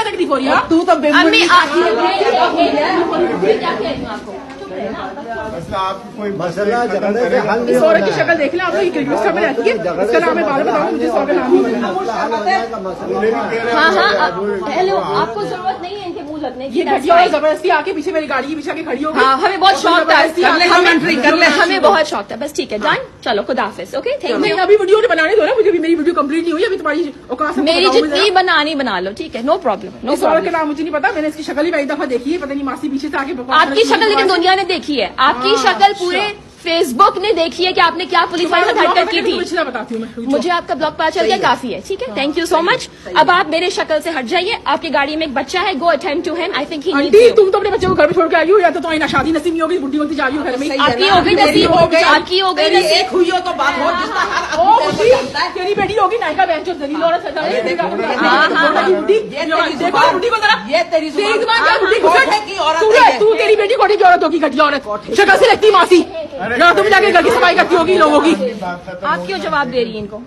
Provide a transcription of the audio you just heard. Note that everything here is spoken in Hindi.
क्या तकलीफ हो रही है? तू तो अम्मी मसला झगड़े से हल नहीं इस औरत की होना शक्ल देख लें आप लोग, किर्गिस्तान में रहती है, इसका नाम मैं बाद में बताऊँ, मुझे इस औरत का नाम नहीं हाँ हाँ हेलो, आपको जरूरत नहीं है इनके मुंह लगने की। ये घटिया और जबरदस्ती आके पीछे मेरी गाड़ी के पीछे आके खड़ी हो गई। हाँ हमें बहुत शौक था, हमें बहुत शौक था। बस ठीक है डन, चलो खुदा हाफिज। ओके थैंक नहीं यू। अभी वीडियो नहीं बनाने दो ना मुझे, मेरी वीडियो कंप्लीट नहीं हुई अभी, तुम्हारी औकात से मेरी बताओ मुझे जितनी जरा। बनानी बना लो, ठीक है, नो प्रॉब्लम नो इस औरत का प्रॉब्लम। नाम मुझे नहीं पता, मैंने इसकी शक्ल ही कई दफा देखी है, पता नहीं मासी पीछे से आके आपकी शक्ल लेकिन दुनिया ने देखी है, आपकी शक्ल पूरे फेसबुक ने देखी है कि आपने क्या पुलिस वाले के साथ हरकत की थी। पिछला बताती हूँ मैं, मुझे आपका ब्लॉग पता चल गया, काफी है। ठीक है, थैंक यू सो मच। अब आप मेरे शक्ल से हट जाइए, आपकी गाड़ी में एक बच्चा है, go attend to him, I think he needs aunty you. तुम तो अपने बच्चे को घर में छोड़ के आई हो, या तो तुम्हारी ना शादी नसीब नहीं होगी, बुढ़ी होती जा रही हो घर में। आपकी हो गई नसीब, आपकी हो गई नसीब। एक हुई हो तो बात हो, जिसका हर ओ बुढ़ी, तेरी बेटी होगी नायका बहन जो दलील औरत है। देखो बुढ़ी को जरा, ये तेरी तेरी जुबान क्या बुढ़ी कोठे की औरत तू है। तू तेरी बेटी कोठे की औरत होगी, घटिया औरत, शक्ल से लगती मासी, ना तुम जाके घर की सफाई करती होगी लोगों की। आप क्यों जवाब दे रही है इनको?